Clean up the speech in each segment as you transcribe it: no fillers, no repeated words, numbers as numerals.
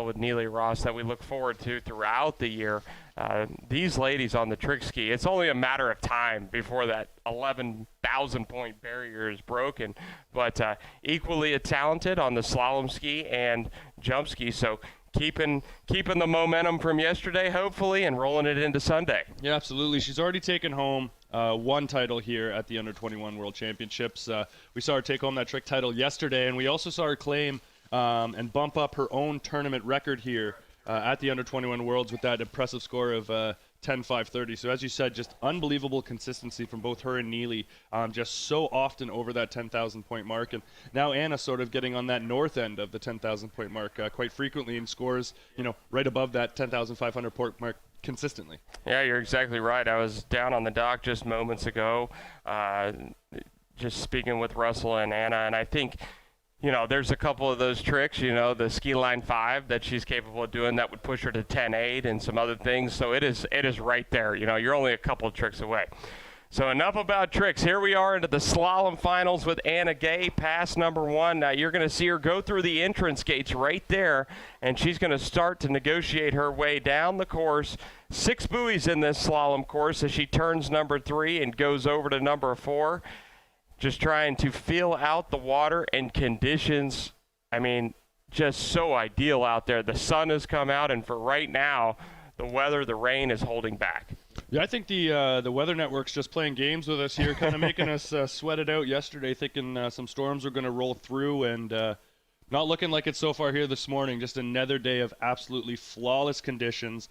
well with Neely Ross that we look forward to throughout the year. These ladies on the trick ski, it's only a matter of time before that 11,000-point barrier is broken, but equally talented on the slalom ski and jump ski. So keeping the momentum from yesterday, hopefully, and rolling it into Sunday. Yeah, absolutely. She's already taken home one title here at the Under-21 World Championships. We saw her take home that trick title yesterday, and we also saw her claim and bump up her own tournament record here at the Under-21 Worlds with that impressive score of 10.530. So as you said, just unbelievable consistency from both her and Neely, just so often over that 10,000 point mark. And now Anna sort of getting on that north end of the 10,000 point mark quite frequently, and scores, right above that 10,500 point mark consistently. Yeah, you're exactly right. I was down on the dock just moments ago, just speaking with Russell and Anna, and I think there's a couple of those tricks, the ski line 5 that she's capable of doing that would push her to 10.8 and some other things. So it is right there. You're only a couple of tricks away. So enough about tricks. Here we are into the slalom finals with Anna Gay, pass number 1. Now you're going to see her go through the entrance gates right there, and she's going to start to negotiate her way down the course. 6 buoys in this slalom course as she turns number 3 and goes over to number 4. Just trying to feel out the water and conditions. I mean, just so ideal out there. The sun has come out, and for right now, the rain is holding back. Yeah, I think the Weather Network's just playing games with us here, kind of making us sweat it out yesterday, thinking some storms were going to roll through, and not looking like it so far here this morning. Just another day of absolutely flawless conditions.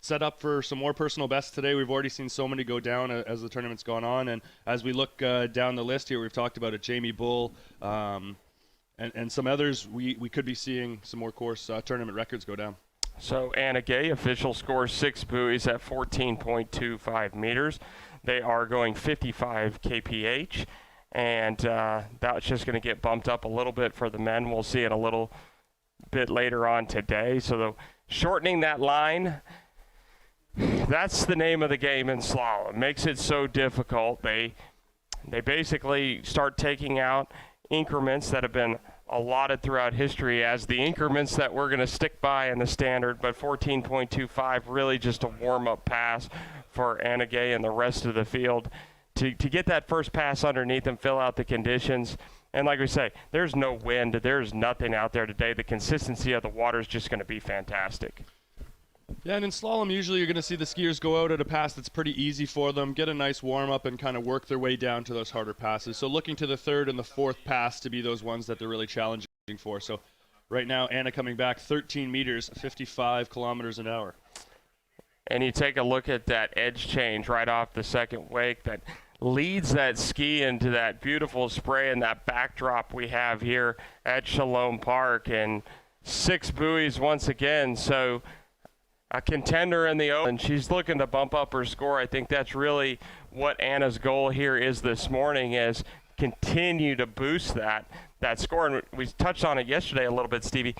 Set up for some more personal bests today. We've already seen so many go down as the tournament's gone on, and as we look down the list here, we've talked about it, Jamie Bull, and some others. We could be seeing some more course tournament records go down. So Anna Gay, official score 6 buoys at 14.25 meters. They are going 55 kph, and that's just going to get bumped up a little bit for the men. We'll see it a little bit later on today. So shortening that line, that's the name of the game in slalom. Makes it so difficult. They basically start taking out increments that have been allotted throughout history as the increments that we're going to stick by in the standard, but 14.25 really just a warm-up pass for Anna Gay and the rest of the field to get that first pass underneath and fill out the conditions. And like we say, there's no wind. There's nothing out there today. The consistency of the water is just going to be fantastic. Yeah, and in slalom, usually you're going to see the skiers go out at a pass that's pretty easy for them, get a nice warm-up, and kind of work their way down to those harder passes. So looking to the third and the fourth pass to be those ones that they're really challenging for. So right now, Anna coming back 13 meters, 55 kilometers an hour. And you take a look at that edge change right off the second wake that leads that ski into that beautiful spray and that backdrop we have here at Shalom Park. And 6 buoys once again. So a contender in the open. She's looking to bump up her score. I think that's really what Anna's goal here is this morning, is continue to boost that score. And we touched on it yesterday a little bit, Stevie.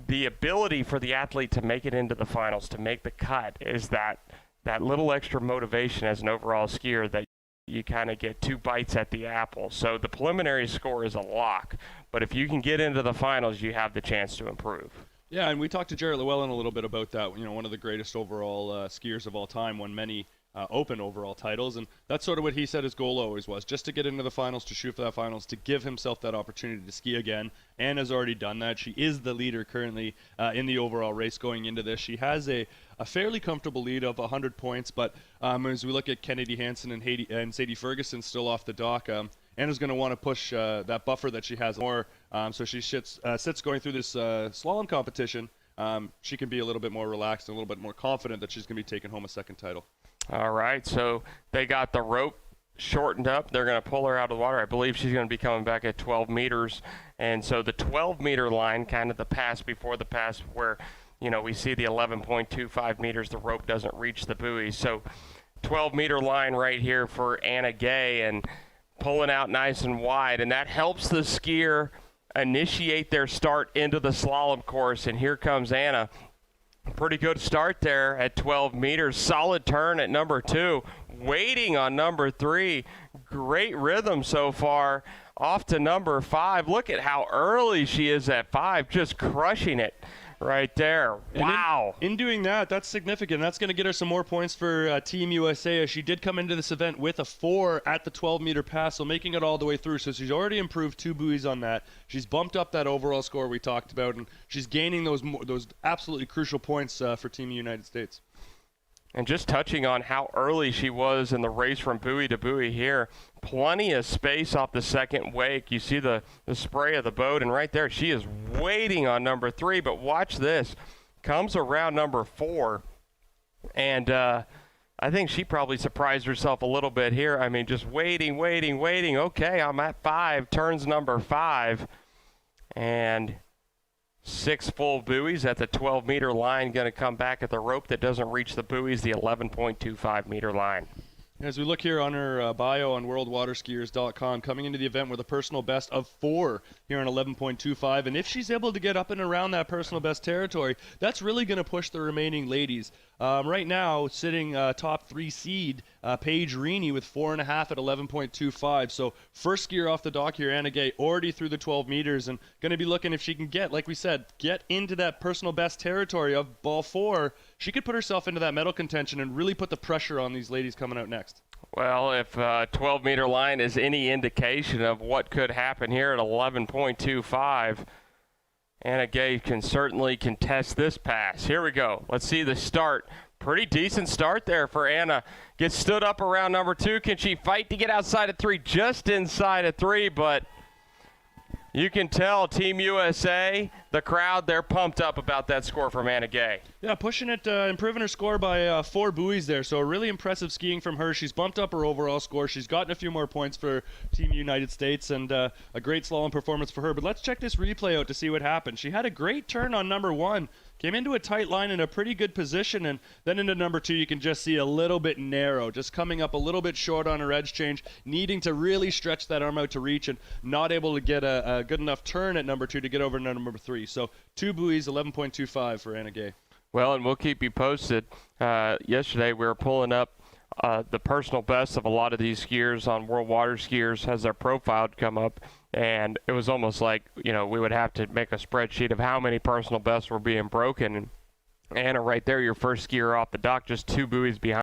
The ability for the athlete to make it into the finals, to make the cut, is that little extra motivation as an overall skier that you kind of get 2 bites at the apple. So the preliminary score is a lock, but if you can get into the finals, you have the chance to improve. Yeah, and we talked to Jarrett Llewellyn a little bit about that. One of the greatest overall skiers of all time, won many open overall titles, and that's sort of what he said his goal always was, just to get into the finals, to shoot for that finals, to give himself that opportunity to ski again. Anna's already done that. She is the leader currently in the overall race going into this. She has a fairly comfortable lead of 100 points, but as we look at Kennedy Hansen and Sadie Ferguson still off the dock, Anna's going to want to push that buffer that she has more, so she sits going through this slalom competition. She can be a little bit more relaxed and a little bit more confident that she's going to be taking home a second title. All right, so they got the rope shortened up. They're going to pull her out of the water. I believe she's going to be coming back at 12 meters. And so the 12-meter line, kind of the pass before the pass where, we see the 11.25 meters, the rope doesn't reach the buoy. So 12-meter line right here for Anna Gay, and pulling out nice and wide. And that helps the skier initiate their start into the slalom course. And here comes Anna. Pretty good start there at 12 meters. Solid turn at number 2. Waiting on number 3. Great rhythm so far off to number 5. Look at how early she is at 5, just crushing it right there. Wow. In doing that, that's significant. That's going to get her some more points for Team USA, as she did come into this event with a 4 at the 12-meter pass, so making it all the way through. So she's already improved 2 buoys on that. She's bumped up that overall score we talked about, and she's gaining those absolutely crucial points for Team United States. And just touching on how early she was in the race from buoy to buoy here, plenty of space off the second wake. You see the spray of the boat, and right there she is waiting on number 3. But watch this. Comes around number 4, and I think she probably surprised herself a little bit here. I mean, just waiting. Okay, I'm at 5. Turns number 5, and 6 full buoys at the 12-meter line. Going to come back at the rope that doesn't reach the buoys, the 11.25-meter line. As we look here on her bio on worldwaterskiers.com, coming into the event with a personal best of 4 here on 11.25, and if she's able to get up and around that personal best territory, that's really going to push the remaining ladies. Right now, sitting top 3 seed, Paige Reaney with 4.5 at 11.25. So first skier off the dock here, Anna Gay, already through the 12 meters, and going to be looking if she can get, like we said, get into that personal best territory of ball 4. She could put herself into that medal contention and really put the pressure on these ladies coming out next. Well, if 12-meter line is any indication of what could happen here at 11.25, Anna Gay can certainly contest this pass. Here we go. Let's see the start. Pretty decent start there for Anna. Gets stood up around number 2. Can she fight to get outside of 3? Just inside of 3, but you can tell Team USA, the crowd, they're pumped up about that score from Anna Gay. Yeah, pushing it, improving her score by 4 buoys there. So really impressive skiing from her. She's bumped up her overall score. She's gotten a few more points for Team United States, and a great slalom performance for her. But let's check this replay out to see what happened. She had a great turn on number 1. Came into a tight line in a pretty good position, and then into number 2 you can just see a little bit narrow, just coming up a little bit short on her edge change, needing to really stretch that arm out to reach, and not able to get a good enough turn at number 2 to get over to number 3. So 2 buoys, 11.25 for Anna Gay. Well, and we'll keep you posted. Yesterday we were pulling up the personal best of a lot of these skiers on World Water Skiers as their profile come up, and it was almost like, we would have to make a spreadsheet of how many personal bests were being broken. And Anna, right there, your first skier off the dock, just 2 buoys behind.